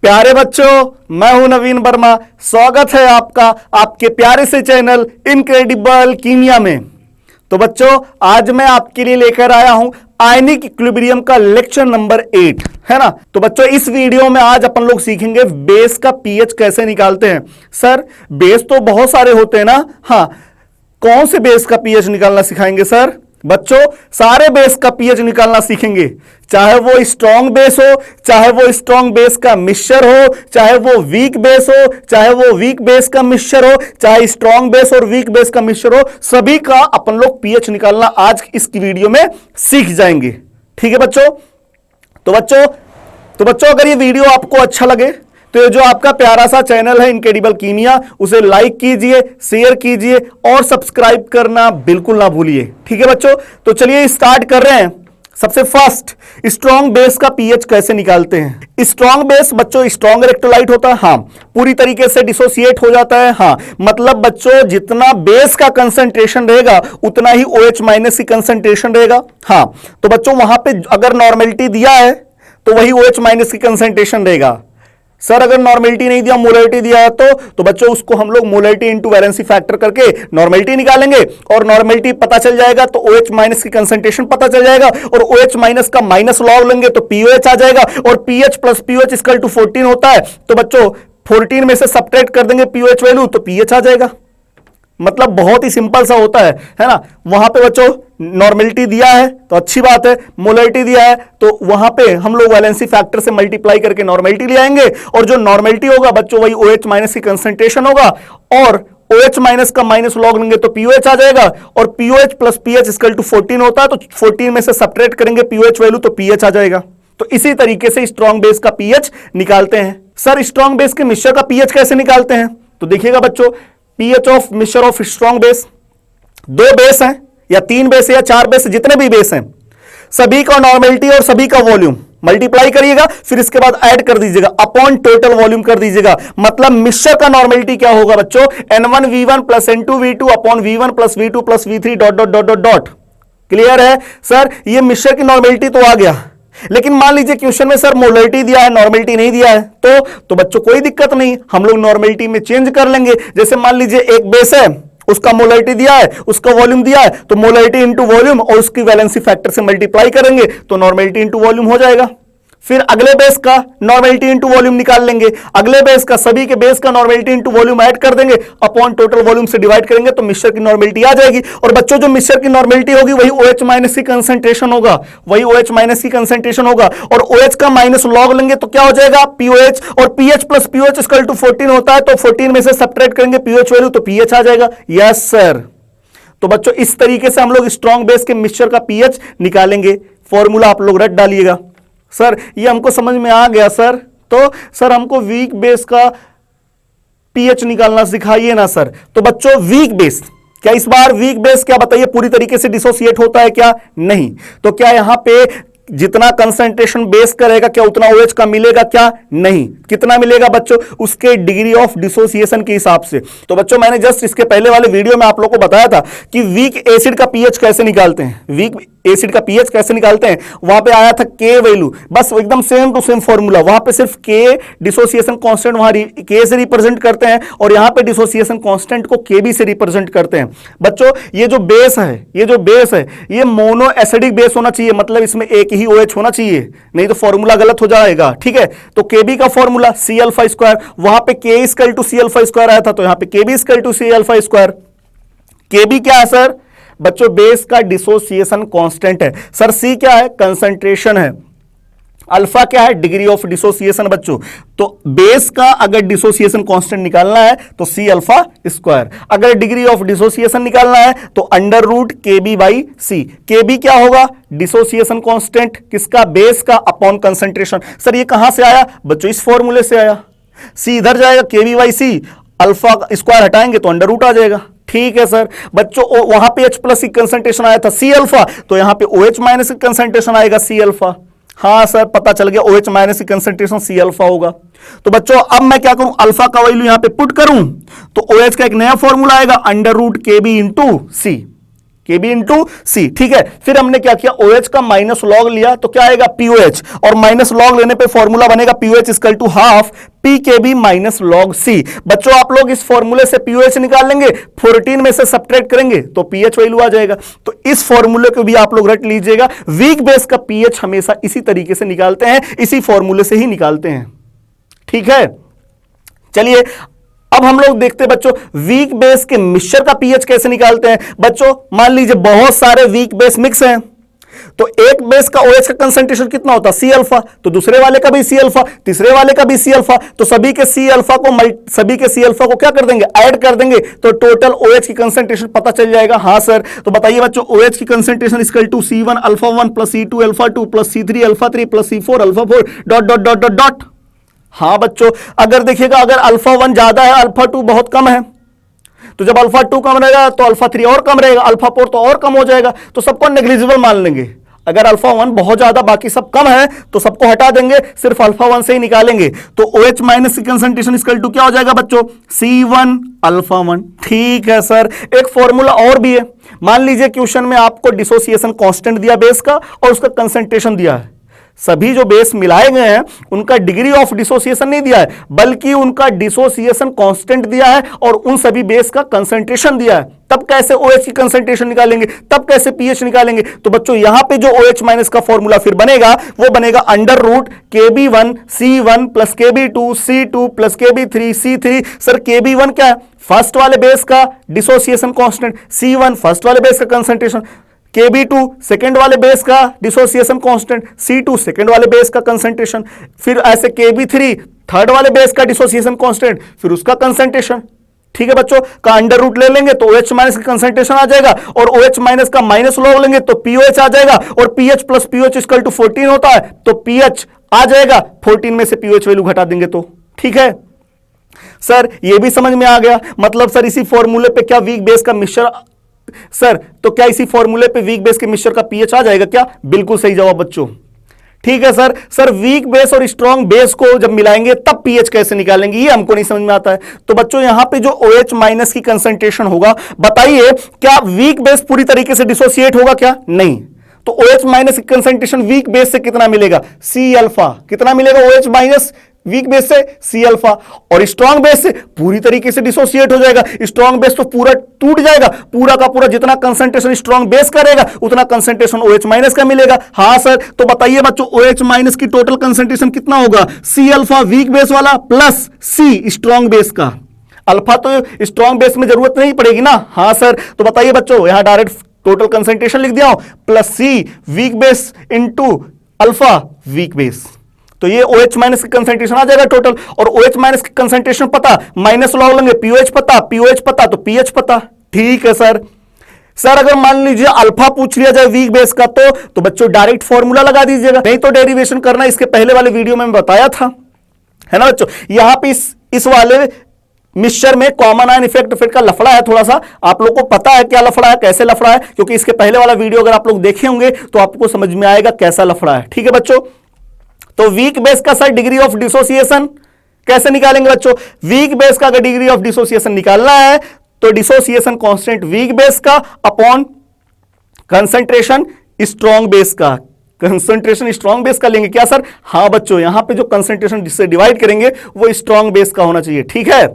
प्यारे बच्चों, मैं हूं नवीन वर्मा। स्वागत है आपका आपके प्यारे से चैनल इनक्रेडिबल कीमिया में। तो बच्चों, आज मैं आपके लिए लेकर आया हूं आयनिक इक्विलिब्रियम का लेक्चर नंबर 8, है ना। तो बच्चों, इस वीडियो में आज अपन लोग सीखेंगे बेस का पीएच कैसे निकालते हैं। सर, बेस तो बहुत सारे होते हैं ना। हाँ, कौन से बेस का पीएच निकालना सिखाएंगे सर? बच्चों, सारे बेस का पीएच निकालना सीखेंगे, चाहे वो स्ट्रॉन्ग बेस हो, चाहे वो स्ट्रॉन्ग बेस का मिक्सचर हो, चाहे वो वीक बेस हो, चाहे वो वीक बेस का मिक्सचर हो, चाहे स्ट्रॉन्ग बेस और वीक बेस का मिक्सचर हो, सभी का अपन लोग पीएच निकालना आज इस वीडियो में सीख जाएंगे। ठीक है बच्चों? तो बच्चों अगर ये वीडियो आपको अच्छा लगे तो ये जो आपका प्यारा सा चैनल है इनक्रेडिबल कीमिया, उसे लाइक कीजिए, शेयर कीजिए और सब्सक्राइब करना बिल्कुल ना भूलिए। ठीक है बच्चों? तो चलिए स्टार्ट कर रहे हैं। सबसे फर्स्ट, स्ट्रॉन्ग बेस का पीएच कैसे निकालते हैं। स्ट्रॉन्ग बेस बच्चों स्ट्रॉन्ग इलेक्ट्रोलाइट होता है, हाँ, पूरी तरीके से डिसोसिएट हो जाता है, हाँ, मतलब बच्चों जितना बेस का कंसंट्रेशन रहेगा उतना ही OH माइनस की कंसंट्रेशन रहेगा। हाँ, तो बच्चों वहां पे अगर नॉर्मेलिटी दिया है तो वही OH माइनस की कंसंट्रेशन रहेगा। सर, अगर नॉर्मेलिटी नहीं दिया, मोलरिटी दिया है तो बच्चों उसको हम लोग मोलरिटी इंटू वैलेंसी फैक्टर करके नॉर्मेलिटी निकालेंगे और नॉर्मेलिटी पता चल जाएगा तो OH माइनस की कंसंट्रेशन पता चल जाएगा और OH माइनस का माइनस लॉग लेंगे तो POH आ जाएगा और PH plus POH equal to 14 होता है। तो बच्चों 14 में से सब्ट्रैक्ट कर देंगे POH वैल्यू तो PH आ जाएगा। मतलब बहुत ही सिंपल सा होता है ना। वहां पे बच्चों नॉर्मेलिटी दिया है तो अच्छी बात है, मोलरिटी दिया है तो वहां पे हम लोग वैलेंसी फैक्टर से मल्टीप्लाई करके नॉर्मेलिटी ले आएंगे और जो नॉर्मेलिटी होगा बच्चों वही OH माइनस की कंसंट्रेशन होगा और OH माइनस का माइनस लॉग लेंगे तो POH आ जाएगा और POH plus PH equal to 14 होता है तो 14 में से सब्ट्रैक्ट करेंगे POH वैल्यू तो PH आ जाएगा। तो इसी तरीके से स्ट्रॉन्ग बेस का पीएच निकालते हैं। सर, स्ट्रॉन्ग बेस के मिक्सचर का पीएच कैसे निकालते हैं? तो देखिएगा बच्चों, pH of mixture of strong base, 2 base हैं या 3 बेस है या 4 बेस, जितने भी बेस हैं सभी का नॉर्मेलिटी और सभी का वॉल्यूम मल्टीप्लाई करिएगा, फिर इसके बाद ऐड कर दीजिएगा अपॉन टोटल वॉल्यूम कर दीजिएगा। मतलब मिक्सचर का नॉर्मेलिटी क्या होगा बच्चों? N1V1 plus N2V2 upon V1 plus V2 plus V3 dot dot dot dot dot. Clear है सर? ये मिक्सचर की नॉर्मेलिटी तो आ गया, लेकिन मान लीजिए क्वेश्चन में सर मोलरिटी दिया है, नॉर्मेलिटी नहीं दिया है तो बच्चों कोई दिक्कत नहीं, हम लोग नॉर्मेलिटी में चेंज कर लेंगे। जैसे मान लीजिए एक बेस है, उसका मोलरिटी दिया है, उसका वॉल्यूम दिया है, तो मोलरिटी इंटू वॉल्यूम और उसकी वैलेंसी फैक्टर से मल्टीप्लाई करेंगे तो नॉर्मेलिटी इंटू वॉल्यूम हो जाएगा। फिर अगले बेस का नॉर्मेलिटी इंटू वॉल्यूम निकाल लेंगे, अगले बेस का, सभी के बेस का नॉर्मेलिटी इंटू वॉल्यूम ऐड कर देंगे, अपॉन टोटल वॉल्यूम से डिवाइड करेंगे तो मिक्सचर की नॉर्मेलिटी आ जाएगी। और बच्चों जो मिक्सचर की नॉर्मेलिटी होगी वही OH माइनस की कंसंट्रेशन होगा, वही OH माइनस की कंसंट्रेशन होगा और OH का माइनस लॉग लेंगे तो क्या हो जाएगा? POH और PH plus POH equal to 14 होता है तो 14 में से सब्ट्रैक्ट करेंगे POH वैल्यू तो PH आ जाएगा। Yes sir. तो बच्चों इस तरीके से हम लोग स्ट्रॉन्ग बेस के मिक्सचर का पीएच निकालेंगे। फॉर्मूला आप लोग रट डालिएगा। सर, ये हमको समझ में आ गया सर, तो सर हमको वीक बेस का पीएच निकालना सिखाइए ना सर। तो बच्चों वीक बेस, क्या इस बार वीक बेस क्या बताइए पूरी तरीके से डिसोसिएट होता है क्या? नहीं। तो क्या यहां पे जितना कंसंट्रेशन बेस का रहेगा क्या उतना OH का मिलेगा क्या? नहीं। कितना मिलेगा बच्चों? उसके डिग्री ऑफ डिसोसिएशन के हिसाब से। तो बच्चों मैंने जस्ट इसके पहले वाले वीडियो में आप लोगों को बताया था कि वीक एसिड का पीएच कैसे निकालते हैं, वीक एसिड का पीएच कैसे निकालते हैं। वहां पे आया था K वैल्यू, बस एकदम सेम टू सेम फॉर्मूला। वहां पे सिर्फ K डिसोसिएशन कांस्टेंट वहां K से रिप्रेजेंट करते हैं और यहां पे डिसोसिएशन कांस्टेंट को Kb से रिप्रेजेंट करते हैं। बच्चों ये जो बेस है ये मोनो एसिडिक बेस होना चाहिए, मतलब इसमें एक ही OH होना चाहिए, नहीं तो फॉर्मूला गलत हो जाएगा। ठीक है? तो Kb का फॉर्मूला C∝², वहां पे K इक्वल टू C∝² आया था तो यहां पे Kb equal to C∝²। Kb क्या है सर? बच्चों बेस का डिसोसिएशन कांस्टेंट है। सर C क्या है? कंसंट्रेशन है। अल्फा क्या है? Degree of dissociation. बच्चों तो बेस का अगर डिसोसिएशन कांस्टेंट निकालना है तो C∝², अगर डिग्री ऑफ डिसोसिएशन निकालना है तो √Kb/C। Kb क्या होगा? डिसोसिएशन कांस्टेंट किसका? बेस का अपॉन कंसंट्रेशन। सर ये कहां से आया बच्चों? इस फॉर्मूले से आया। C इधर जाएगा, Kb/C, अल्फा स्क्वायर हटाएंगे तो अंडर रूट आ जाएगा। ठीक है सर। बच्चों वहां पे H प्लस की कंसंट्रेशन आया था C∝, तो यहां पे OH माइनस की कंसंट्रेशन आएगा C∝। हाँ सर, पता चल गया, OH माइनस की कंसंट्रेशन C∝ होगा। तो बच्चों अब मैं क्या करूं? अल्फा का वैल्यू यहां पे पुट करूं तो OH का एक नया फॉर्मूला आएगा √Kb × C। Kb इंटू सी, ठीक है। फिर हमने क्या किया, OH का माइनस लॉग लिया तो क्या आएगा POH, और माइनस लॉग लेने पे फॉर्मूला बनेगा POH equal to half PKb minus log C। बच्चों आप लोग इस फॉर्मूले से POH निकाल लेंगे, 14 में से सब्ट्रैक्ट करेंगे तो pH वैल्यू आ जाएगा। तो इस फॉर्मूले को भी आप लोग रट लीजिएगा, वीक बेस का pH हमेशा इसी तरीके से निकालते हैं, इसी फॉर्मूले से ही निकालते हैं, ठीक है। चलिए अब हम लोग देखते हैं बच्चों वीक बेस के मिक्सचर का पीएच कैसे निकालते हैं। बच्चों मान लीजिए बहुत सारे वीक बेस मिक्स हैं, तो एक बेस का OH का कंसंट्रेशन कितना होता है C अल्फा, तो दूसरे वाले का भी C अल्फा, तीसरे वाले का भी C अल्फा, तो सभी के C अल्फा को क्या कर देंगे, ऐड कर देंगे, तो टोटल OH की कंसंट्रेशन पता चल जाएगा। हाँ सर, तो बताइए बच्चों OH की concentration equal to C1 alpha 1 plus C2 alpha 2 plus C3 alpha 3 plus C4 alpha 4 dot dot dot dot dot. हाँ बच्चों, अगर देखिएगा अगर अल्फा 1 ज्यादा है, अल्फा 2 बहुत कम है, तो जब अल्फा 2 कम रहेगा तो अल्फा 3 और कम रहेगा, अल्फा 4 तो और कम हो जाएगा, तो सबको नेग्लिजिबल मान लेंगे। अगर अल्फा 1 बहुत ज्यादा बाकी सब कम है तो सबको हटा देंगे, सिर्फ अल्फा 1 से ही निकालेंगे। तो OH माइनस की कंसंट्रेशन इक्वल टू क्या हो जाएगा बच्चों, C1 अल्फा 1। ठीक है सर, एक फॉर्मूला और भी है। मान लीजिए क्वेश्चन में आपको डिसोसिएशन कांस्टेंट दिया बेस का और उसका कंसंट्रेशन दिया है, सभी जो बेस मिलाए गए हैं उनका डिग्री ऑफ डिसोसिएशन नहीं दिया है, बल्कि उनका डिसोसिएशन कांस्टेंट दिया है और उन सभी बेस का कंसंट्रेशन दिया है। तब कैसे OH की कंसंट्रेशन निकालेंगे, तब कैसे pH निकालेंगे। तो बच्चों यहां पे जो OH माइनस का फॉर्मूला फिर बनेगा वो बनेगा under root Kb1 C1 plus Kb2 C2 plus Kb3 C3। Sir Kb1 क्या है, फर्स्ट वाले बेस का डिसोसिएशन कांस्टेंट, C1 फर्स्ट वाले बेस का कंसंट्रेशन, Kb2 सेकेंड वाले बेस का डिसोसिएशन कांस्टेंट, C2 सेकेंड वाले बेस का कंसंट्रेशन, फिर ऐसे Kb3 थर्ड वाले बेस का डिसोसिएशन कांस्टेंट, फिर उसका कंसंट्रेशन। ठीक है बच्चों, का अंडर रूट ले लेंगे तो OH माइनस का कंसंट्रेशन आ जाएगा, और OH माइनस का माइनस लॉग लेंगे तो POH आ जाएगा, और pH plus POH equal to 14 होता है, तो pH आ जाएगा, 14 में से POH वैल्यू घटा देंगे तो ठीक है। सर ये भी समझ में आ गया, मतलब सर इसी फॉर्मूले पे क्या वीक बेस का मिक्सचर, सर तो क्या इसी फॉर्मूले पे वीक बेस के मिक्सचर का pH आ जाएगा क्या, बिल्कुल सही जवाब बच्चों। ठीक है सर, सर वीक बेस और स्ट्रॉन्ग बेस को जब मिलाएंगे तब pH कैसे निकालेंगे, ये हमको नहीं समझ में आता है। तो बच्चों यहां पे जो OH माइनस की कंसंट्रेशन होगा, बताइए क्या वीक बेस पूरी तरीके से डिसोसिएट होगा क्या, नहीं। तो OH माइनस की कंसंट्रेशन वीक बेस से कितना मिलेगा, C अल्फा, कितना मिलेगा OH माइनस वीक बेस से C अल्फा, और स्ट्रॉन्ग बेस से पूरी तरीके से डिसोसिएट हो जाएगा। स्ट्रॉन्ग बेस तो पूरा टूट जाएगा, पूरा का पूरा जितना कंसंट्रेशन स्ट्रॉन्ग बेस करेगा उतना कंसंट्रेशन OH माइनस का मिलेगा। हाँ सर, तो बताइए बच्चों OH माइनस की टोटल कंसंट्रेशन कितना होगा, C अल्फा वीक बेस वाला प्लस C स्ट्रॉन्ग बेस का। अल्फा तो स्ट्रॉन्ग बेस में जरूरत नहीं पड़ेगी ना। हाँ सर, तो बताइए बच्चों यहां डायरेक्ट टोटल कंसंट्रेशन लिख दिया हूं, plus C weak base into alpha weak base, तो ये OH माइनस की कंसंट्रेशन आ जाएगा टोटल। और OH माइनस की कंसंट्रेशन पता, माइनस लॉग लेंगे, POH पता, POH पता तो pH पता। ठीक है सर। सर अगर मान लीजिए अल्फा पूछ लिया जाए वीक बेस का तो बच्चों डायरेक्ट फॉर्मूला लगा दीजिएगा, नहीं तो डेरिवेशन करना, इसके पहले वाले वीडियो में बताया था, है ना बच्चों। यहां पे इस वाले मिक्सचर में कॉमन आयन इफेक्ट का लफड़ा है, थोड़ा सा आप लोग को पता है क्या लफड़ा है, कैसे लफड़ा है, क्योंकि इसके पहले वाला वीडियो अगर आप लोग देखे होंगे तो आपको समझ में आएगा कैसा लफड़ा है। ठीक है बच्चों, तो वीक बेस का सर डिग्री ऑफ डिसोसिएशन कैसे निकालेंगे बच्चों, वीक बेस का अगर डिग्री ऑफ डिसोसिएशन निकालना है तो डिसोसिएशन कांस्टेंट वीक बेस का अपॉन कंसंट्रेशन स्ट्रॉन्ग बेस का, कंसंट्रेशन स्ट्रॉन्ग बेस का लेंगे क्या सर। हाँ बच्चों, यहां पे जो कंसंट्रेशन जिससे डिवाइड करेंगे वो स्ट्रॉन्ग बेस का होना चाहिए। ठीक है,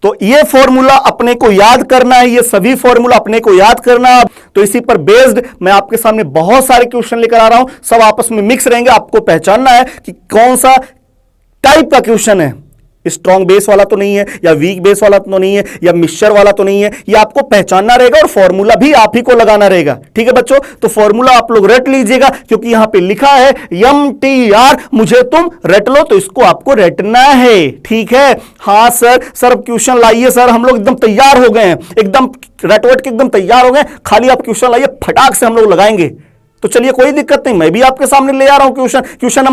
तो ये फॉर्मूला अपने को याद करना है, ये सभी फॉर्मूला अपने को याद करना है। तो इसी पर बेस्ड मैं आपके सामने बहुत सारे क्वेश्चन लेकर आ रहा हूं, सब आपस में मिक्स रहेंगे, आपको पहचानना है कि कौन सा टाइप का क्वेश्चन है, स्ट्रॉन्ग बेस वाला तो नहीं है, या वीक बेस वाला तो नहीं है, या मिक्सचर वाला तो नहीं है, ये आपको पहचानना रहेगा और फॉर्मूला भी आप ही को लगाना रहेगा। ठीक है बच्चों, तो फॉर्मूला आप लोग रट लीजिएगा, क्योंकि यहां पे लिखा है MTR, मुझे तुम रट लो, तो इसको आपको रटना है। ठीक है, हाँ सर, सर अब क्वेश्चन लाइए सर, हम लोग एकदम तैयार हो गए हैं, एकदम रटवट के एकदम तैयार हो गए, खाली आप क्वेश्चन लाइए, फटाक से हम लोग लगाएंगे। तो चलिए कोई दिक्कत नहीं, मैं भी आपके सामने ले आ रहा हूं क्वेश्चन। क्वेश्चन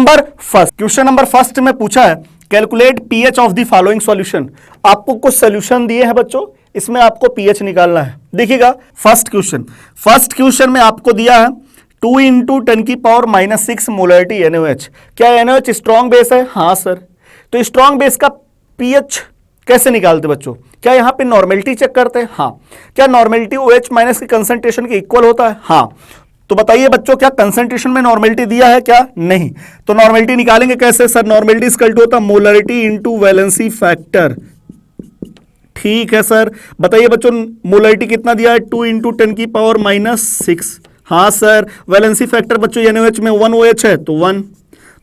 नंबर फर्स्ट में पूछा है calculate pH of the following solution. आपको कुछ सॉल्यूशन दिए हैं बच्चों, इसमें आपको pH निकालना है। देखिएगा फर्स्ट क्वेश्चन में आपको दिया है 2 इंटू 10 की पावर -6 मोलरिटी NaOH। क्या NaOH स्ट्रॉन्ग बेस है? हाँ सर। तो स्ट्रॉन्ग बेस का pH कैसे निकालते बच्चों? क्या यहां पे नॉर्मेलिटी चेक करते हैं? हाँ। क्या नॉर्मेलिटी OH माइनस की कंसंट्रेशन के इक्वल होता है? हाँ। तो बताइए बच्चों, क्या कंसंट्रेशन में नॉर्मेलिटी दिया है क्या? नहीं। तो नॉर्मेलिटी निकालेंगे कैसे सर? नॉर्मेलिटी इक्वल टू होता है मोलरिटी इंटू वैलेंसी फैक्टर। ठीक है सर। बताइए बच्चों, मोलरिटी कितना दिया है? 2 इंटू 10 की पावर -6। हाँ सर। वैलेंसी फैक्टर बच्चों NaOH में 1 OH है तो 1।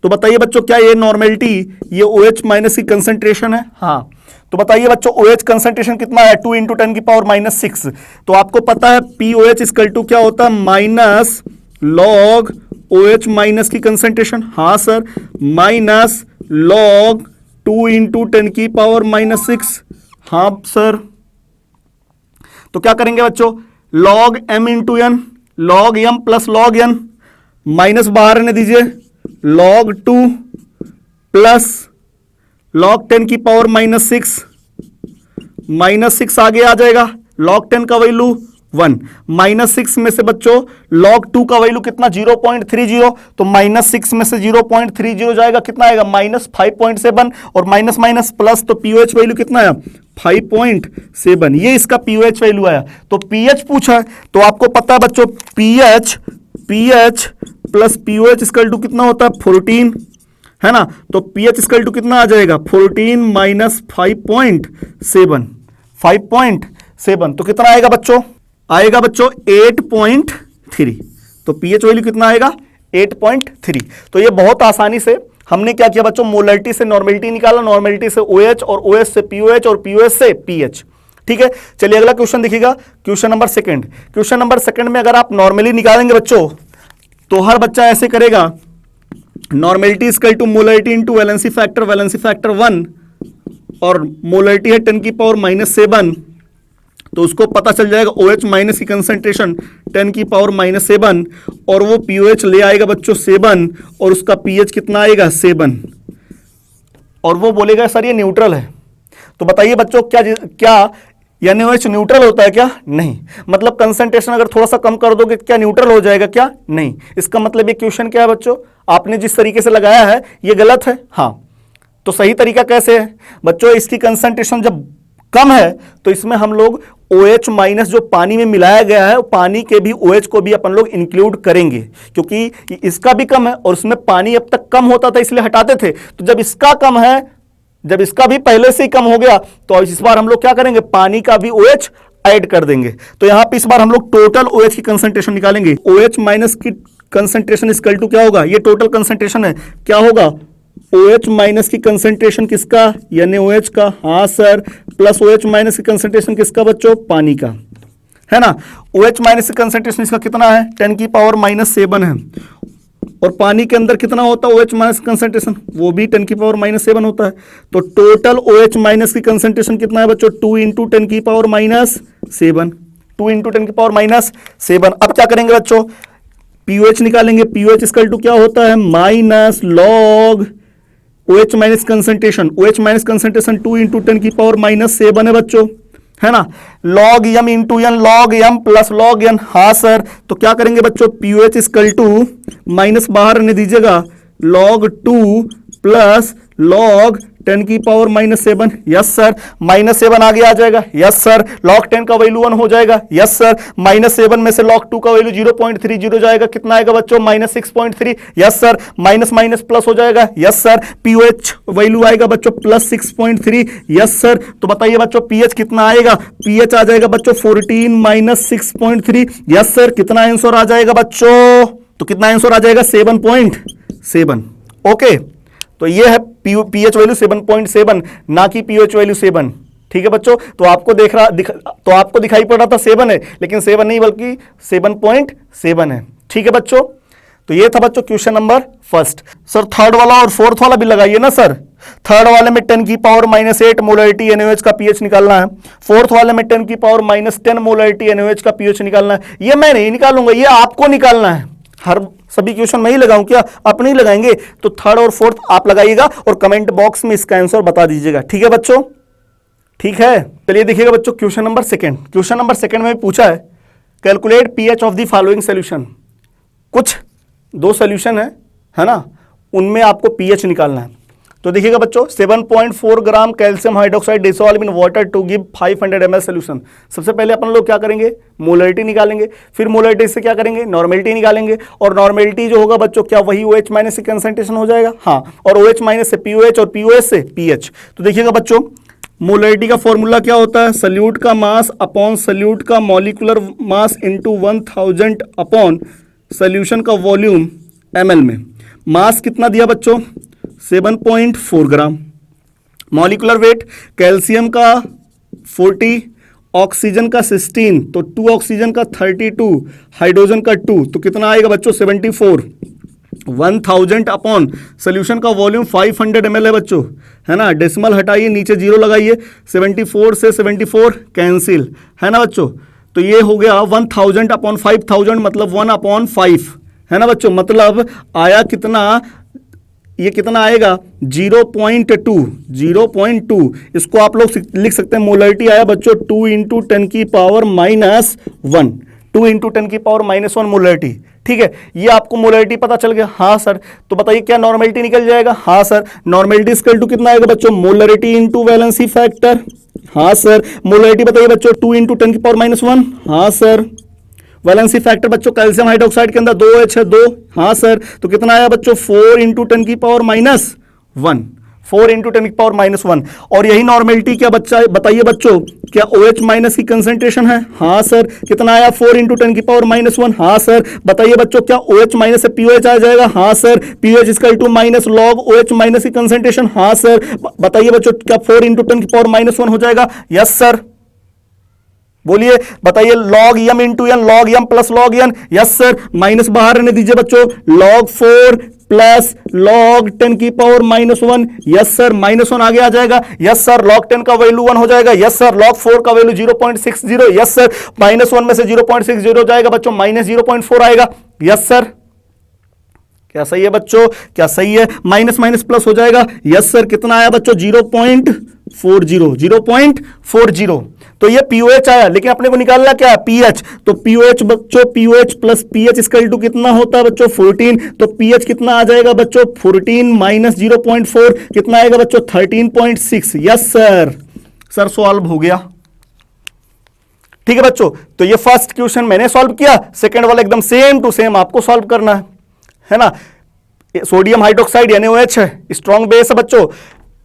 तो बताइए बच्चों, क्या ये नॉर्मेलिटी ये OH माइनस की कंसंट्रेशन है? हाँ। तो बताइए बच्चों, OH कंसंट्रेशन कितना है? 2 इंटू 10 की पावर -6। तो आपको पता है POH इक्वल टू क्या होता है? माइनस लॉग OH माइनस की कंसंट्रेशन। हाँ सर। माइनस लॉग 2 इंटू 10 की पावर -6। हाँ सर। तो क्या करेंगे बच्चों? Log m into n, log m plus log n, minus बाहर रहने दीजिए, log 2 प्लस log 10 की पावर -6 आगे आ जाएगा। log 10 का वैल्यू 1, -6 में से बच्चों log 2 का वैल्यू कितना? 0.30। तो -6 में से 0.30 जाएगा, कितना आएगा? -5.7। और माइनस माइनस प्लस, तो पीओएच वैल्यू कितना आया? 5.7। ये इसका पीओएच वैल्यू आया। तो पीएच पूछा है, तो आपको पता है बच्चों pH plus pOH equal to कितना होता है? 14, है ना। तो पीएच इक्वल टू कितना आ जाएगा? 14 माइनस 5.7। तो कितना आएगा बच्चों? आएगा बच्चों 8.3। तो पीएच वैल्यू कितना आएगा? 8.3। तो ये बहुत आसानी से हमने क्या किया बच्चों? मोलरिटी से नॉर्मेलिटी निकाला, नॉर्मेलिटी से OH और OH से POH और POH से pH। ठीक है। चलिए अगला क्वेश्चन देखिएगा, question number second. Question number second में अगर आप नॉर्मली निकालेंगे बच्चों, तो हर बच्चा ऐसे करेगा, normality equal to molarity into valency factor 1, और मोलरिटी है 10 की पावर -7। तो उसको पता चल जाएगा OH माइनस की कंसंट्रेशन 10 की पावर -7, और वो POH ले आएगा बच्चों 7, और उसका pH कितना आएगा? 7। और वो बोलेगा सर ये न्यूट्रल है। तो बताइए बच्चों, क्या NaOH न्यूट्रल होता है क्या? नहीं। मतलब कंसंट्रेशन अगर थोड़ा सा कम कर दोगे क्या न्यूट्रल हो जाएगा क्या? नहीं। इसका मतलब ये क्वेश्चन क्या है बच्चों? आपने जिस तरीके से लगाया है ये गलत है। हाँ। तो सही तरीका कैसे है बच्चों? इसकी कंसंट्रेशन जब कम है तो इसमें हम लोग OH माइनस जो पानी में मिलाया गया है, पानी के भी OH को भी अपन लोग इंक्लूड करेंगे, क्योंकि इसका भी कम है और उसमें पानी अब तक कम होता था इसलिए हटाते थे। तो जब इसका कम है, जब इसका भी पहले से ही कम हो गया, तो इस बार हम लोग क्या करेंगे? पानी का भी OH ऐड कर देंगे। तो यहां पे इस बार हम लोग टोटल OH की कंसंट्रेशन निकालेंगे। OH माइनस की कंसंट्रेशन इक्वल टू क्या होगा? ये टोटल कंसंट्रेशन है, क्या होगा? OH माइनस की कंसंट्रेशन किसका? NaOH का। हाँ सर। प्लस OH माइनस की कंसंट्रेशन किसका बच्चों? पानी का, है ना। OH माइनस की कंसंट्रेशन इसका कितना है? 10 की पावर -7 है। और पानी के अंदर कितना होता है OH माइनस कंसंट्रेशन? वो भी 10 की पावर -7 होता है। तो टोटल OH माइनस की कंसंट्रेशन कितना है बच्चों? 2 इंटू 10 की पावर -7। 2 इंटू 10 की पावर -7। अब क्या करेंगे बच्चों? पीओएच निकालेंगे। पीओएच इक्वल टू क्या होता है? Minus log OH minus concentration. OH minus concentration 2 into 10 की पावर -7 है बच्चों, है ना। Log m into n, log m plus log n। हाँ सर। तो क्या करेंगे बच्चों? पीओएच इक्वल टू माइनस बाहर रहने दीजिएगा, log 2 प्लस log 10 की पावर -7। Yes sir. -7 आगे आ जाएगा। Yes sir. log 10 का वैल्यू 1 हो जाएगा। Yes sir. -7 में से log 2 का वैल्यू 0.30 जाएगा, कितना आएगा बच्चों? -6.3। Yes sir. Minus minus plus हो जाएगा। Yes sir. पीओएच वैल्यू आएगा बच्चों +6.3। Yes sir. तो बताइए बच्चों पीएच कितना आएगा? पीएच आ जाएगा बच्चों 14 माइनस 6.3। Yes sir. कितना आंसर आ जाएगा बच्चों? तो कितना आंसर आ जाएगा? 7.7। ओके। तो ये है पीएच वैल्यू 7.7, ना कि पीओएच वैल्यू 7। ठीक है बच्चों। तो आपको तो आपको दिखाई पड़ रहा था 7 है, लेकिन 7 नहीं बल्कि 7.7 है। ठीक है बच्चों। तो ये था बच्चों question number first. Sir third वाला और फोर्थ वाला भी लगाइए ना सर। थर्ड वाले में 10 की पावर -8 मोलरिटी NaOH का पीएच निकालना है। फोर्थ वाले में 10 की पावर -10 मोलरिटी NaOH का पीएच निकालना है। ये मैं नहीं निकालूंगा, ये आपको निकालना है। हर सभी क्वेश्चन मैं ही लगाऊं क्या? आप नहीं लगाएंगे। तो थर्ड और फोर्थ आप लगाइएगा और कमेंट बॉक्स में इसका आंसर बता दीजिएगा। ठीक है बच्चों? ठीक है। चलिए देखिएगा बच्चों question number second. Question number second में पूछा है calculate pH of the following solution. कुछ 2 सॉल्यूशन है ना, उनमें आपको पीएच निकालना है। तो देखिएगा बच्चों 7.4 gram calcium hydroxide dissolve in water to give 500 ml solution. सबसे पहले अपन लोग क्या करेंगे, मोलरिटी निकालेंगे, फिर मोलरिटी से क्या करेंगे, नॉर्मेलिटी निकालेंगे, और नॉर्मेलिटी जो होगा बच्चों क्या वही OH माइनस की कंसंट्रेशन हो जाएगा, हाँ, और OH माइनस से POH और POH से PH। तो देखिएगा बच्चों मोलरिटी का फॉर्मूला क्या होता है, सल्यूट का मास अपॉन सल्यूट का molecular mass into 1000 upon solution का वॉल्यूम ml में। मास कितना दिया बच्चों, 7.4 ग्राम। मॉलिक्यूलर वेट कैल्शियम का 40, ऑक्सीजन का 16, तो 2 ऑक्सीजन का 32, हाइड्रोजन का 2, तो कितना आएगा बच्चों 74। 1000 अपॉन सोल्यूशन का वॉल्यूम 500 ml है बच्चों, है ना, डेसिमल हटाइए, नीचे जीरो लगाइए, 74 से 74 कैंसिल, है ना बच्चों। तो ये हो गया 1000 अपॉन 5000 मतलब 1 अपॉन 5, है ना बच्चों। मतलब आया कितना, ये कितना आएगा 0.2। इसको आप लोग लिख सकते हैं, मोलरिटी आया बच्चों 2 × 10 की पावर -1, 2 × 10 की पावर -1 मोलरिटी। ठीक है, ये आपको मोलरिटी पता चल गया। हाँ सर, तो बताइए क्या नॉर्मेलिटी निकल जाएगा। हाँ सर, नॉर्मेलिटी इक्वल टू कितना आएगा बच्चों, मोलरिटी इंटू वैलेंसी फैक्टर। हाँ सर, मोलरिटी बताइए बच्चों 2 × 10 की पावर -1। हाँ सर, वैलेंसी फैक्टर बच्चों कैल्शियम हाइड्रोक्साइड के अंदर 2H है 2। हाँ सर, तो कितना आया बच्चों 4 × 10 की पावर -1, 4 × 10 की पावर -1। और यही नॉर्मेलिटी क्या बच्चा बताइए बच्चों, क्या OH माइनस की कंसंट्रेशन है। हाँ सर, कितना आया 4 × 10 की पावर -1। हाँ सर, बताइए बच्चों क्या OH माइनस से POH आ जाएगा। हाँ sir, POH equal to minus log OH minus की कंसंट्रेशन। हाँ सर, बताइए बच्चों क्या 4 × 10 की पावर -1 हो जाएगा। यस सर, बोलिए, बताइए log m into n, log m plus log n। Yes sir, minus बाहर रहने दीजिए बच्चों, log 4 प्लस log 10 की पावर -1। यस सर, -1 आगे आ जाएगा। यस सर, log 10 का वैल्यू 1 हो जाएगा। यस सर, log 4 का वैल्यू 0.60। यस सर, -1 में से 0.60 हो जाएगा बच्चों, -0.4 आएगा। यस सर, क्या सही है बच्चों, क्या सही है, माइनस माइनस प्लस हो जाएगा। यस सर, कितना आया बच्चों 0.40। तो ये POH आया, लेकिन अपने को निकालना क्या है, pH। तो POH बच्चों, POH plus pH equal to कितना होता है बच्चों 14। तो pH कितना आ जाएगा बच्चों 14 माइनस 0.4 कितना आएगा बच्चों 13.6। यस सर, सर सॉल्व हो गया। ठीक है बच्चों, तो ये फर्स्ट क्वेश्चन मैंने सॉल्व किया, सेकंड वाला एकदम सेम टू सेम आपको सॉल्व करना है ना। सोडियम हाइड्रोक्साइड NaOH है, स्ट्रॉन्ग बेस है बच्चों,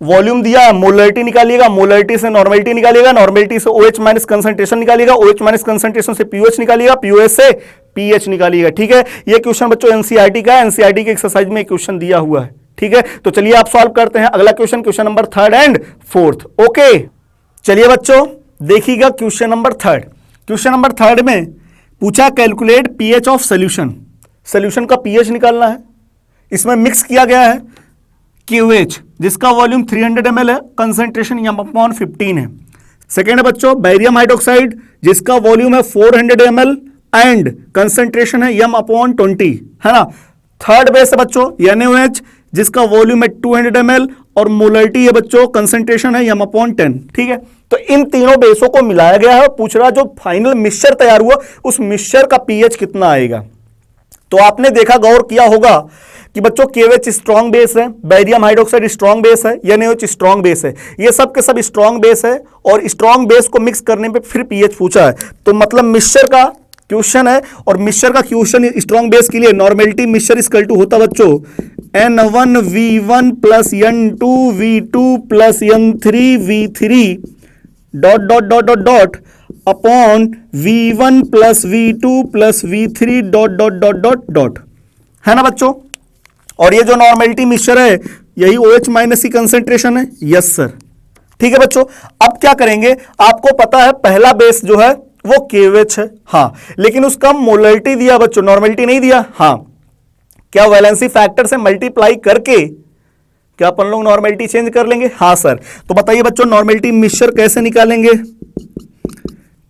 वॉल्यूम दिया, मोलरिटी निकालिएगा, मोलरिटी से नॉर्मेलिटी निकालिएगा, नॉर्मेलिटी से OH माइनस कंसंट्रेशन निकालिएगा, OH माइनस कंसंट्रेशन से POH निकालिएगा, POH से PH निकालिएगा। ठीक है, ये क्वेश्चन बच्चों NCERT का है, NCERT के एक्सरसाइज में क्वेश्चन दिया हुआ है। ठीक है, तो चलिए आप सॉल्व करते हैं अगला question, question number 3rd and 4th। Okay, चलिए बच्चों देखिएगा question number 3rd। Question number 3rd में पूछा calculate pH of solution, solution का pH निकालना है। इसमें मिक्स किया गया है QH जिसका वॉल्यूम 300 ml है, कंसंट्रेशन m/15 है। सेकेंड है बच्चों बैरियम हाइड्रोक्साइड जिसका वॉल्यूम है 400 ml एंड कंसंट्रेशन है m/20, है ना। थर्ड बेस है बच्चों NaOH जिसका वॉल्यूम है 200 ml और मोलरिटी है बच्चों, कंसंट्रेशन है m/10। ठीक है, तो इन तीनों बेसों को मिलाया गया है। पूछ रहा जो फाइनल मिक्सचर तैयार हुआ उस मिक्सचर का pH कितना आएगा। तो आपने देखा, गौर किया होगा कि बच्चों KOH स्ट्रॉन्ग बेस है, बैरियम हाइड्रोक्साइड स्ट्रॉन्ग बेस है, NaOH स्ट्रॉन्ग बेस है, ये सब के सब स्ट्रॉन्ग बेस है और स्ट्रॉन्ग बेस को मिक्स करने पे फिर pH पूछा है। तो मतलब मिक्सचर का क्वेश्चन है और मिक्सचर का क्वेश्चन स्ट्रॉन्ग बेस के लिए नॉर्मेलिटी मिक्सचर इक्वल टू होता बच्चों N1V1 plus N2V2 plus N3V3 dot dot dot dot dot upon V1 plus V2 plus V3 dot dot dot dot dot, है ना बच्चों। और ये जो नॉर्मेलिटी मिक्सचर है यही OH माइनस की कंसंट्रेशन है। यस सर, ठीक है बच्चों। अब क्या करेंगे, आपको पता है पहला बेस जो है वो KOH है, हाँ, लेकिन उसका मोलरिटी दिया बच्चों, नॉर्मेलिटी नहीं दिया। हाँ, क्या वैलेंसी फैक्टर से मल्टीप्लाई करके क्या अपन लोग नॉर्मेलिटी चेंज कर लेंगे। हाँ सर, तो बताइए बच्चों नॉर्मेलिटी मिक्सचर कैसे निकालेंगे।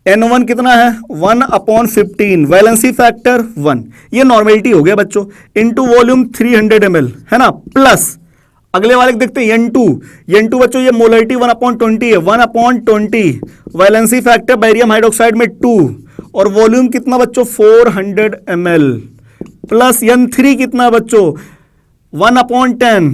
N1 कितना है 1/15, वैलेंसी फैक्टर 1, ये नॉर्मेलिटी हो गया बच्चों, इनटू वॉल्यूम 300 ml, है ना, प्लस अगले वाले देखते हैं N2 बच्चों ये मोलरिटी 1/20 है, 1/20 वैलेंसी फैक्टर बैरियम हाइड्रोक्साइड में 2 और वॉल्यूम कितना बच्चों 400 ml प्लस N3 कितना बच्चों 1/10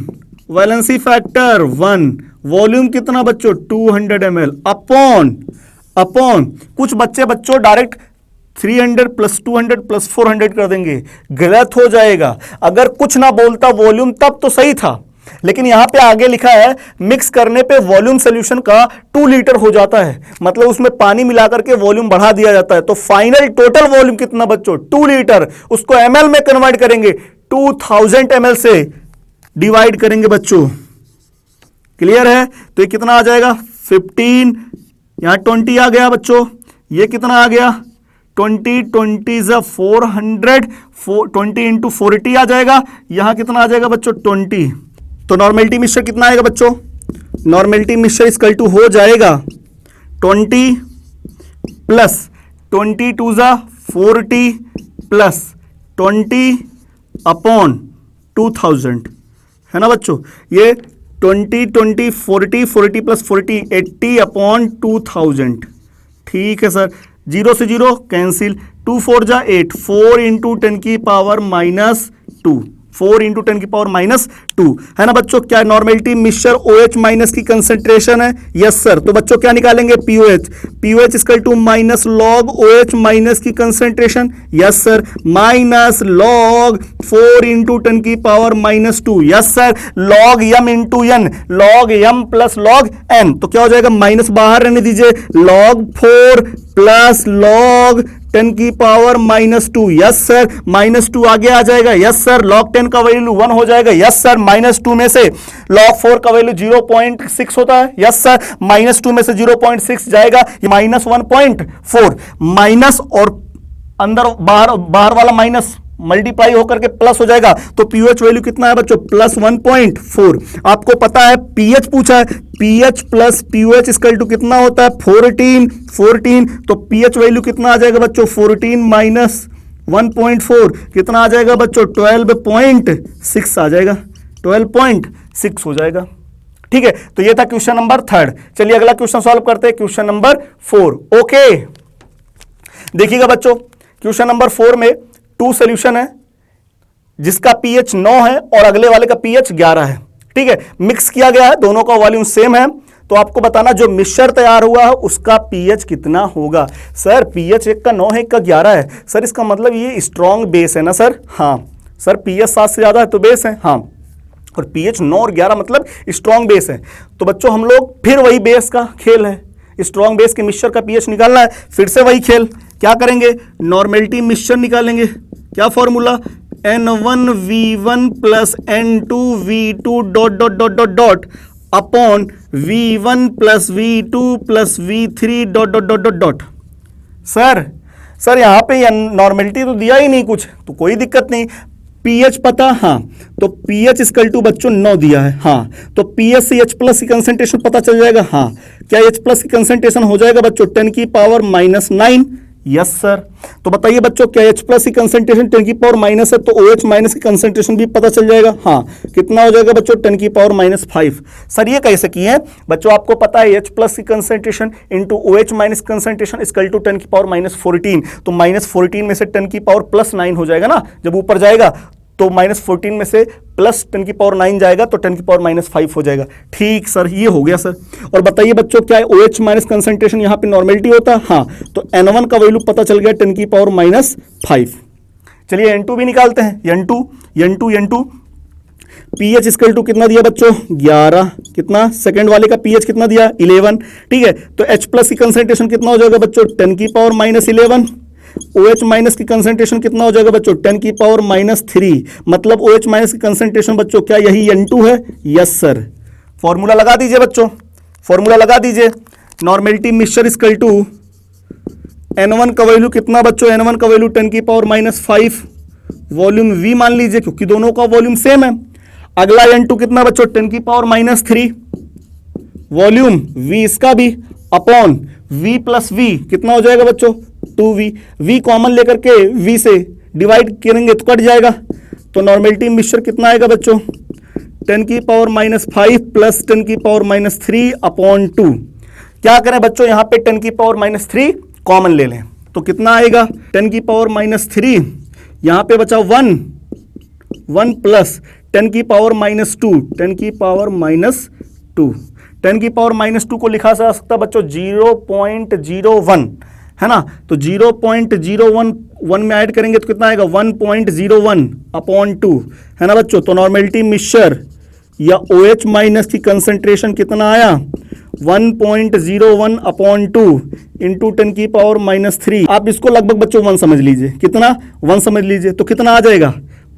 वैलेंसी फैक्टर 1, वॉल्यूम कितना बच्चों 200 ml अपॉन कुछ बच्चों डायरेक्ट 300 प्लस 200 प्लस 400 कर देंगे, गलत हो जाएगा। अगर कुछ ना बोलता वॉल्यूम तब तो सही था, लेकिन यहां पे आगे लिखा है मिक्स करने पे वॉल्यूम सॉल्यूशन का 2 लीटर हो जाता है, मतलब उसमें पानी मिलाकर के वॉल्यूम बढ़ा दिया जाता है। तो फाइनल टोटल वॉल्यूम कितना बच्चों 2 लीटर, उसको ml में कन्वर्ट करेंगे, 2000 ml से डिवाइड करेंगे बच्चों। क्लियर है? तो ये कितना आ जाएगा 15, यहां 20 आ गया बच्चों, ये कितना आ गया 20 400, 20 इंटू 40 आ जाएगा, यहां कितना आ जाएगा बच्चों 20। तो नॉर्मेलिटी मिक्सचर कितना आएगा बच्चों, नॉर्मेलिटी मिक्सचर इक्वल टू हो जाएगा 20 प्लस 20 2 40 प्लस 20 अपॉन 2000, है ना बच्चों। ये 20 20 40 40 प्लस 40 80 अपॉन 2000। ठीक है सर, 0 से 0 कैंसिल, 2 4 जा 8, 4 इंटू 10 की पावर माइनस 2, 4 इंटू 10 की पावर माइनस 2, है ना बच्चों। क्या नॉर्मेलिटी मिक्सचर OH माइनस की कंसेंट्रेशन है? Yes sir. तो बच्चों क्या निकालेंगे POH equal to minus log OH minus की concentration, yes sir, minus log 4 into 10 की power minus 2, yes sir, log m into n, log m plus log n। तो क्या हो जाएगा, माइनस बाहर रहने दीजिए, लॉग 4 प्लस लॉग 10 की power minus 2, yes sir, minus 2 आगे आ जाएगा, यस सर, log 10 का वैल्यू 1 हो जाएगा, यस सर, माइनस 2 में से log 4 का वैल्यू 0.6 होता है, यस सर, माइनस 2 में से 0.6 जाएगा, माइनस 1.4, माइनस और अंदर बाहर वाला माइनस मल्टीप्लाई होकर के प्लस हो जाएगा। तो पीओएच वैल्यू कितना है बच्चों प्लस 1.4। आपको पता है पीएच पूछा है, pH plus pOH equal to कितना होता है 14। तो पीएच वैल्यू कितना आ जाएगा बच्चों 14 माइनस 1.4 कितना आ जाएगा बच्चों 12.6 आ जाएगा, 12.6 हो जाएगा। ठीक है, तो ये था क्वेश्चन नंबर 3। चलिए अगला क्वेश्चन सॉल्व करते हैं, क्वेश्चन नंबर 4। ओके, देखिएगा बच्चों क्वेश्चन नंबर 4 में 2 सॉल्यूशन है जिसका पीएच 9 है और अगले वाले का पीएच 11 है। ठीक है, मिक्स किया गया है, दोनों का वॉल्यूम सेम है। तो आपको बताना जो मिक्सचर तैयार हुआ है उसका पीएच कितना होगा। सर पीएच एक का 9 है, एक का 11 है। सर इसका मतलब ये स्ट्रॉन्ग बेस है ना सर? हाँ सर, पीएच 7 से ज्यादा है तो बेस है, हाँ, और पीएच 9 और 11 मतलब स्ट्रॉन्ग बेस है। तो बच्चों हम लोग फिर वही बेस का खेल है, स्ट्रॉन्ग बेस के मिक्सचर का पीएच निकालना है, फिर से वही खेल। क्या करेंगे, नॉर्मेलिटी मिक्सचर निकालेंगे। क्या formula, N1V1 plus N2V2 dot dot dot dot dot upon V1 plus V2 plus V3 dot dot dot dot dot. Sir यहाँ पे नॉर्मेलिटी तो दिया ही नहीं कुछ, तो कोई दिक्कत नहीं। पीएच पता, हाँ, तो पीएच इक्वल टू बच्चों 9 दिया है, हाँ, तो पीएच से H प्लस की कंसेंट्रेशन पता चल जाएगा। हाँ, क्या H प्लस की कंसेंट्रेशन हो जाएगा बच्चों 10 की पावर माइनस 9? Yes sir. तो बताइए बच्चों क्या H प्लस की कंसेंट्रेशन 10 की पावर माइनस है, तो OH माइनस की कंसेंट्रेशन भी पता चल जाएगा। हाँ, कितना हो जाएगा बच्चों 10 की पावर माइनस 5। सर ये कैसे किए हैं बच्चों? आपको पता है H प्लस की concentration into OH minus concentration equal to 10 की पावर माइनस 14। तो माइनस 14 में से 10 की पावर प्लस 9 हो जाएगा ना, जब ऊपर जाएगा तो माइनस 14 में से प्लस 10 की पावर 9 जाएगा तो 10 की पावर माइनस 5 हो जाएगा। ठीक सर, ये हो गया सर। और बताइए बच्चों क्या है OH माइनस कंसेंट्रेशन यहाँ पे नॉर्मेलिटी होता है, हाँ, तो N1 का वैल्यू पता चल गया 10 की पावर माइनस 5। चलिए N2 भी निकालते हैं। N2 पीएच इक्वल टू कितना दिया बच्चों 11, कितना सेकंड वाले का पीएच कितना दिया 11। ठीक है, तो H प्लस की कंसेंट्रेशन कितना हो जाएगा बच्चों 10 की पावर माइनस 11। OH माइनस की कंसेंट्रेशन कितना हो जाएगा बच्चों 10 की पावर माइनस 3। मतलब OH माइनस की कंसेंट्रेशन बच्चों क्या यही N2 है? Yes sir. फॉर्मूला लगा दीजिए बच्चों, फॉर्मूला लगा दीजिए। Normality mixture equal to N1 का वैल्यू कितना बच्चों, N1 का वैल्यू 10 की पावर माइनस 5, वॉल्यूम V मान लीजिए क्योंकि दोनों का वॉल्यूम सेम है। अगला N2 कितना बच्चों 10 की पावर माइनस 3, वॉल्यूम V इसका भी, अपॉन V प्लस V कितना हो जाएगा बच्चों 2V। V कॉमन लेकर के V से डिवाइड करेंगे तो कट जाएगा। तो नॉर्मेलिटी मिक्सचर कितना आएगा बच्चों 10 की पावर माइनस 5 प्लस 10 की पावर माइनस 3 अपॉन 2। क्या करें बच्चों, यहाँ पे 10 की पावर माइनस 3 कॉमन ले लें तो कितना आएगा 10 की पावर माइनस 3, यहाँ पे बचा 1 प्लस 10 की पावर -2, 10 की पावर -2, 10 की पावर -2 को लिखा जा सकता है बच्चों 0.01, है ना। तो 0.01 में ऐड करेंगे तो कितना आएगा 1.01/2, है ना बच्चों। तो नॉर्मेलिटी मिक्सचर या OH माइनस की कंसंट्रेशन कितना आया 1.01/2 इंटू 10 की पावर -3। आप इसको लगभग बच्चों 1 समझ लीजिए, कितना 1 समझ लीजिए, तो कितना आ जाएगा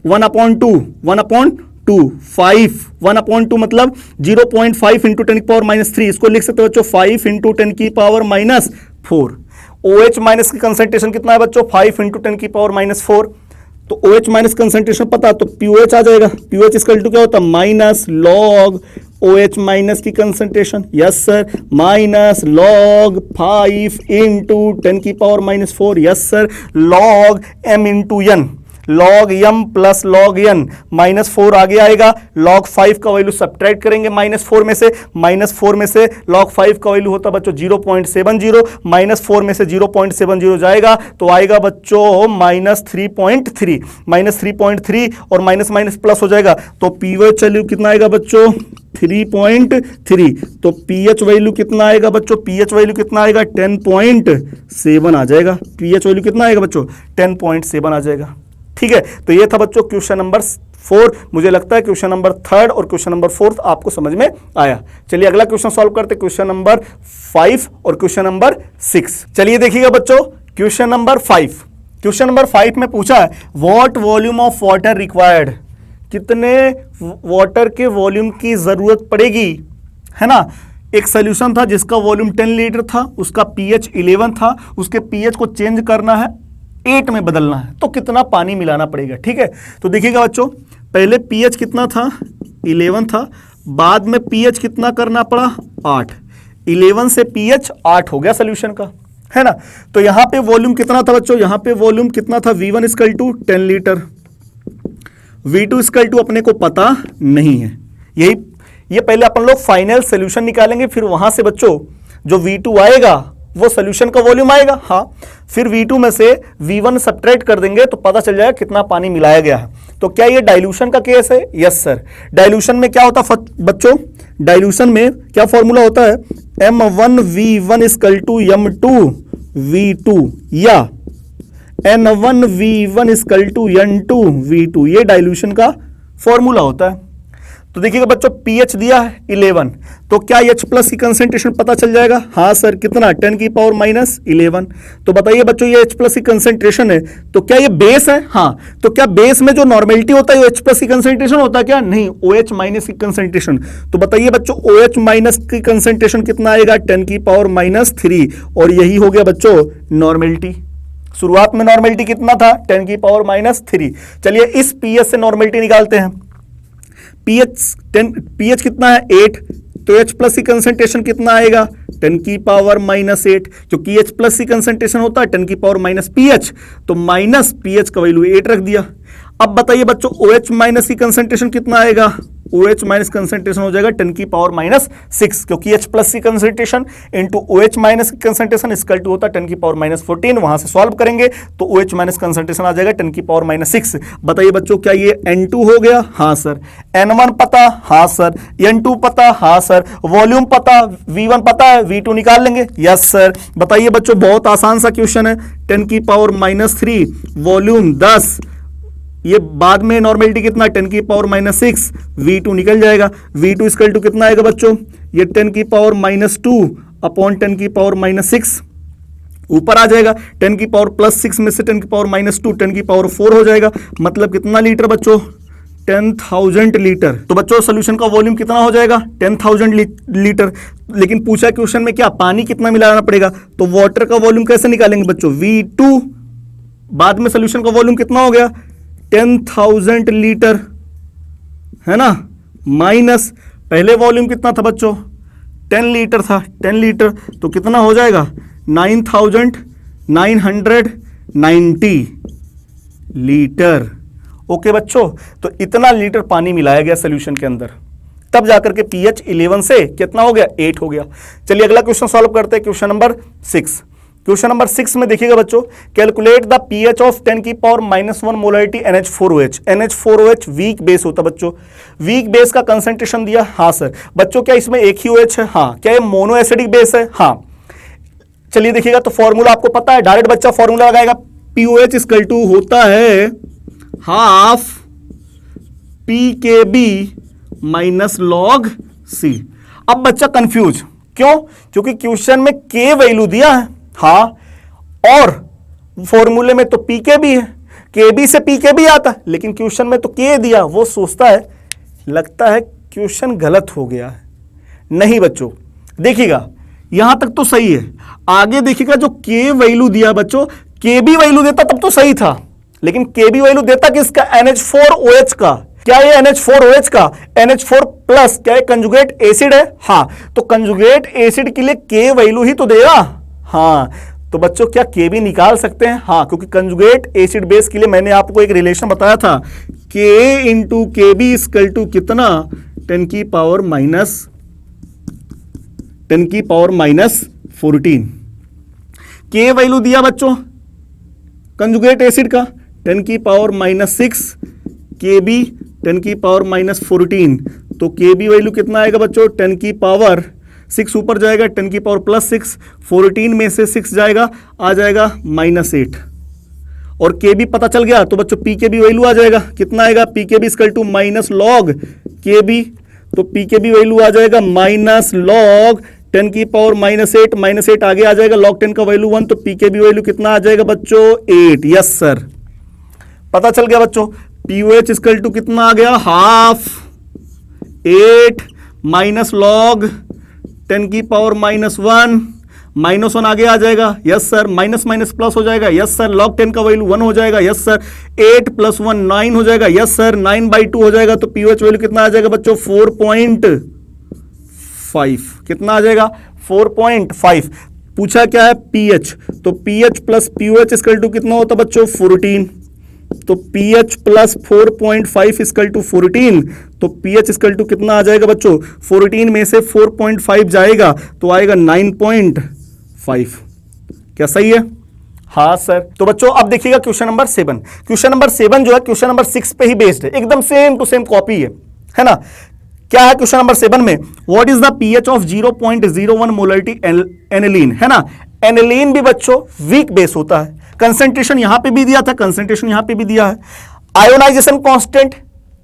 1/2, 1/2 मतलब 0.5 इंटू 10 की पावर -3। इसको लिख सकते हो बच्चों 5 इंटू 10 की पावर -4। OH माइनस की कंसंट्रेशन कितना है बच्चों 5 इंटू 10 की पावर -4। तो OH माइनस कंसंट्रेशन पता तो POH आ जाएगा। POH इक्वल टू क्या होता है माइनस लॉग OH माइनस की concentration, yes sir, minus log 5 into 10 की power -4, yes sir, log m into n, log m plus log n, -4 आगे आएगा। लॉग 5 का वैल्यू सब्ट्रैक्ट करेंगे -4 में से, -4 में से लॉग 5 का वैल्यू होता बच्चों 0.70, -4 में से 0.70 जाएगा तो आएगा बच्चों -3.3, -3.3 और माइनस माइनस प्लस हो जाएगा तो पीएच वैल्यू कितना आएगा बच्चों 3.3। तो पीएच वैल्यू कितना आएगा बच्चों, पीएच वैल्यू कितना आएगा 10.7 आ जाएगा। पीएच वैल्यू कितना आएगा बच्चों 10.7 आ जाएगा। ठीक है, तो ये था बच्चों क्वेश्चन नंबर 4। मुझे लगता है क्वेश्चन नंबर 3 और क्वेश्चन नंबर 4 आपको समझ में आया। चलिए अगला क्वेश्चन सॉल्व करते, क्वेश्चन नंबर 5 और क्वेश्चन नंबर 6। चलिए देखिएगा बच्चों क्वेश्चन नंबर 5। क्वेश्चन नंबर 5 में पूछा है what volume of water required, कितने वाटर के वॉल्यूम की जरूरत पड़ेगी, है ना। एक सोल्यूशन था जिसका वॉल्यूम 10 लीटर था, उसका पीएच 11 था, उसके पीएच को चेंज करना है 8 में बदलना है, तो कितना पानी मिलाना पड़ेगा। ठीक है, तो देखिएगा बच्चों पहले पीएच कितना था 11 था, बाद में पीएच कितना करना पड़ा 8, 11 से पीएच 8 हो गया सोल्यूशन का, है ना। तो यहां पे वॉल्यूम कितना था बच्चों, यहां पे वॉल्यूम कितना था V1 equal to 10 litre, V2 equal to अपने को पता नहीं है। ये पहले अपन लोग फाइनल सोल्यूशन निकालेंगे, फिर वहां से बच्चों जो V2 आएगा वो सोल्यूशन का वॉल्यूम आएगा, हाँ, फिर V2 में से V1 सब्ट्रैक्ट कर देंगे तो पता चल जाएगा कितना पानी मिलाया गया है। तो क्या ये डाइल्यूशन का केस है, यस सर। डाइल्यूशन में क्या होता बच्चों, डाइल्यूशन में क्या फॉर्मूला होता है M1V1 इक्वल टू M2V2 या N1V1 इक्वल टू N2V2, ये डाइल्यूशन का फॉर्मूला होता है। तो देखिएगा बच्चों पीएच दिया है 11, तो क्या H प्लस की कंसंट्रेशन पता चल जाएगा, हाँ सर, कितना 10 की पावर -11। तो बताइए बच्चों ये H प्लस की कंसंट्रेशन है, तो क्या ये बेस है, हाँ, तो क्या बेस में जो नॉर्मेलिटी होता है H प्लस की कंसंट्रेशन होता है क्या, नहीं, OH माइनस की कंसंट्रेशन। तो बताइए बच्चों OH माइनस की कंसंट्रेशन कितना आएगा 10 की पावर -3, और यही हो गया बच्चों नॉर्मेलिटी। शुरुआत में नॉर्मेलिटी कितना था 10 की पावर -3। चलिए इस पीएच से नॉर्मेलिटी निकालते हैं। पीएच कितना है 8, तो H प्लस की कंसंट्रेशन कितना आएगा 10 की पावर -8, क्योंकि H प्लस की कंसंट्रेशन होता है 10 की पावर -pH, तो माइनस पीएच का वैल्यू 8 रख दिया। अब बताइए बच्चों OH माइनस की कंसंट्रेशन कितना आएगा, OH माइनस कंसंट्रेशन हो जाएगा 10 की पावर -6, क्योंकि H प्लस की कंसंट्रेशन इंटू OH माइनस की कंसंट्रेशन इक्वल टू होता है 10 की पावर -14। वहां से सॉल्व करेंगे तो OH माइनस कंसंट्रेशन आ जाएगा 10 की पावर -6। बताइए बच्चों क्या ये N2 हो गया, हाँ सर। N1 पता, हाँ सर। N2 पता, हाँ सर। वॉल्यूम पता, V1 पता है, V2 निकाल लेंगे, यस सर। बताइए बच्चों बहुत आसान सा क्वेश्चन है, 10 की पावर -3 वॉल्यूम 10, ये बाद में नॉर्मेलिटी कितना 10 की पावर -6, V2 निकल जाएगा। V2 इक्वल टू कितना आएगा बच्चों, ये 10 की पावर -2 अपॉन 10 की पावर -6 ऊपर आ जाएगा, 10 की पावर +6 में से 10 की पावर -2 10 की पावर 4 हो जाएगा, मतलब कितना लीटर बच्चों 10,000 लीटर। तो बच्चों सोल्यूशन का वॉल्यूम कितना हो जाएगा 10,000 लीटर। लेकिन पूछा क्वेश्चन में क्या पानी कितना मिलाना पड़ेगा, तो वाटर का वॉल्यूम कैसे निकालेंगे बच्चों, V2 बाद में सोल्यूशन का वॉल्यूम कितना हो गया 10,000 लीटर, है ना, माइनस पहले वॉल्यूम कितना था बच्चों 10 लीटर था, 10 लीटर तो कितना हो जाएगा 9,990 लीटर। ओके बच्चों, तो इतना लीटर पानी मिलाया गया सोल्यूशन के अंदर, तब जाकर के पीएच 11 से कितना हो गया 8 हो गया। चलिए अगला क्वेश्चन सॉल्व करते हैं, क्वेश्चन नंबर 6। क्वेश्चन नंबर 6 में देखिएगा बच्चों, कैलकुलेट द पीएच ऑफ 10 की power -1 molarity NH4OH। NH4OH weak base होता है बच्चों, वीक बेस का कंसंट्रेशन दिया, हाँ सर। बच्चों क्या इसमें एक ही OH है? हाँ। क्या ये मोनो एसिडिक बेस है? हाँ। चलिए देखिएगा, तो फॉर्मूला आपको पता है, डायरेक्ट बच्चा फॉर्मूला लगाएगा, POH इक्वल टू होता है half PKB minus log C। अब बच्चा कंफ्यूज क्यों? क्योंकि क्वेश्चन में K वैल्यू दिया है, हाँ, और फॉर्मूले में तो PKB है, KB से PKB आता है, लेकिन क्वेश्चन में तो K दिया। वो सोचता है, लगता है क्वेश्चन गलत हो गया है। नहीं बच्चों, देखिएगा यहां तक तो सही है, आगे देखिएगा जो K वैल्यू दिया बच्चों, KB वैल्यू देता तब तो सही था, लेकिन KB वैल्यू देता किसका? NH4OH का। क्या ये NH4OH का NH4 प्लस क्या ये कंजुगेट एसिड है? हाँ। तो कंजुगेट एसिड के लिए K वैल्यू ही तो देगा, हाँ। तो बच्चों क्या KB निकाल सकते हैं? हाँ, क्योंकि कंजुगेट एसिड बेस के लिए मैंने आपको एक रिलेशन बताया था, K into KB equal to कितना? 10 की पावर माइनस 14। K वैल्यू दिया बच्चों कंजुगेट एसिड का 10 की पावर -6, KB 10 की पावर -14। तो KB वैल्यू कितना आएगा बच्चों? 10 की पावर 6 ऊपर जाएगा, 10 की पावर +6, 14 में से 6 जाएगा, आ जाएगा -8। और KB पता चल गया तो बच्चों PKB वैल्यू आ जाएगा, कितना आएगा? PKB equal to minus log KB। तो PKB वैल्यू आ जाएगा माइनस लॉग 10 की पावर -8 आगे आ जाएगा, log 10 का वैल्यू 1, तो PKB वैल्यू कितना आ जाएगा बच्चों? 8। यस सर, पता चल गया बच्चों। POH इक्वल टू कितना आ गया? हाफ 8 माइनस लॉग 10 की पावर -1, -1 आगे आ जाएगा, yes sir. Minus minus plus हो जाएगा, यस सर। log 10 का वैल्यू 1 हो जाएगा, यस सर। 8 + 1 9 हो जाएगा, यस सर। 9/2 हो जाएगा, तो POH वैल्यू कितना आ जाएगा बच्चों? 4.5। कितना आ जाएगा? 4.5। पूछा क्या है? pH, तो pH plus POH equal to कितना होता बच्चों? 14। तो pH प्लस 4.5 इक्वल टू 14, तो pH इक्वल टू कितना आ जाएगा बच्चों? 14 में से 4.5 जाएगा तो आएगा 9.5। क्या सही है? हाँ सर। तो बच्चों अब देखिएगा क्वेश्चन नंबर 7। क्वेश्चन नंबर 7 जो है क्वेश्चन नंबर 6 पे ही बेस्ड है, एकदम सेम टू सेम कॉपी है ना। क्या है क्वेश्चन नंबर 7 में? What is the pH of 0.01 molarity aniline, है ना। एनिलीन भी बच्चों वीक बेस होता है, कंसंट्रेशन यहां पे भी दिया था, कंसंट्रेशन यहां पे भी दिया है। आयोनाइजेशन कांस्टेंट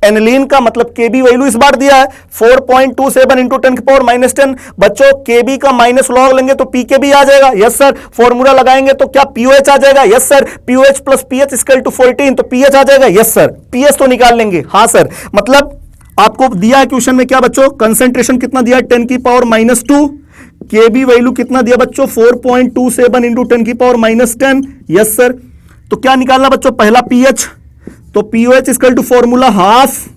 एनिलीन का मतलब केबी वैल्यू इस बार दिया है 4.27 इंटू 10 की पावर -10। बच्चों केबी का माइनस लॉग लेंगे तो पीकेबी आ जाएगा, यस सर। फॉर्मूला लगाएंगे तो क्या पीओएच आ जाएगा, yes sir. POH plus pH equal to 14, तो पीएच आ जाएगा, यस सर। पीएच तो निकाल लेंगे, हाँ सर। मतलब आपको दिया है क्वेश्चन में क्या बच्चों, कंसंट्रेशन कितना दिया है 10 की पावर -2, केबी वैल्यू कितना दिया बच्चों 4.27 इंटू 10 की पावर -10, यस सर। तो क्या निकालना बच्चों, पहला पीएच, तो pOH equal to formula half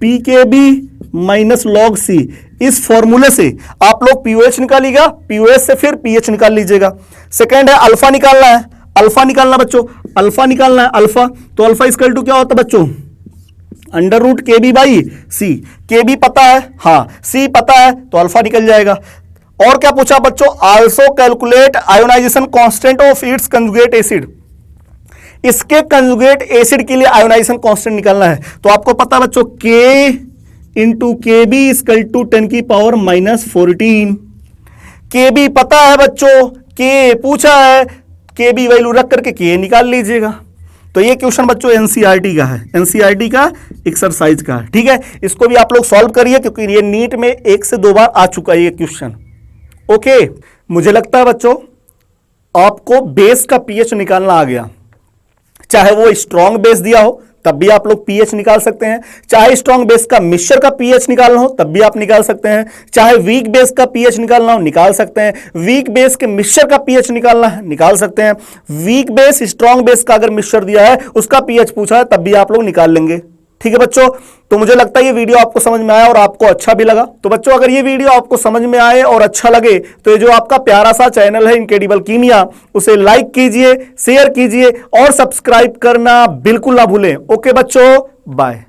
pKb minus log C. इस फॉर्मूले से आप लोग पीओएच निकालिएगा, पीओएच से फिर पीएच निकाल लीजिएगा। सेकंड है अल्फा निकालना है, अल्फा निकालना बच्चों, अल्फा निकालना है अल्फा, तो अल्फा इक्वल टू क्या होता है बच्चों √KB/C। केबी पता है, हाँ, सी पता है, तो अल्फा निकल जाएगा। और क्या पूछा बच्चों, also calculate ionisation constant of its conjugate acid. इसके कंजुगेट एसिड के लिए आयोनाइजेशन कांस्टेंट निकालना है, तो आपको पता है बच्चों K into KB equal to 10 की पावर -14। केबी पता है बच्चों, K पूछा है, केबी वैल्यू रख करके K निकाल लीजिएगा। तो ये क्वेश्चन बच्चों एनसीईआरटी का है, एनसीईआरटी का एक्सरसाइज का है, ठीक है। इसको भी आप लोग सॉल्व करिए क्योंकि ये नीट में 1 से 2 बार आ चुका है ये क्वेश्चन। ओके, मुझे लगता है बच्चों आपको बेस का पीएच निकालना आ गया। चाहे वो स्ट्रॉन्ग बेस दिया हो तब भी आप लोग पीएच निकाल सकते हैं, चाहे स्ट्रॉन्ग बेस का मिक्सचर का पीएच निकालना हो तब भी आप निकाल सकते हैं, चाहे वीक बेस का पीएच निकालना हो निकाल सकते हैं, वीक बेस के मिक्सचर का पीएच निकालना है निकाल सकते हैं, वीक बेस स्ट्रॉन्ग बेस का अगर मिक्सचर दिया है उसका पीएच पूछा है तब भी आप लोग निकाल लेंगे, ठीक है बच्चों। तो मुझे लगता है ये वीडियो आपको समझ में आया और आपको अच्छा भी लगा। तो बच्चों अगर ये वीडियो आपको समझ में आए और अच्छा लगे तो ये जो आपका प्यारा सा चैनल है इनक्रेडिबल कीमिया, उसे लाइक कीजिए, शेयर कीजिए और सब्सक्राइब करना बिल्कुल ना भूलें। ओके बच्चों, बाय।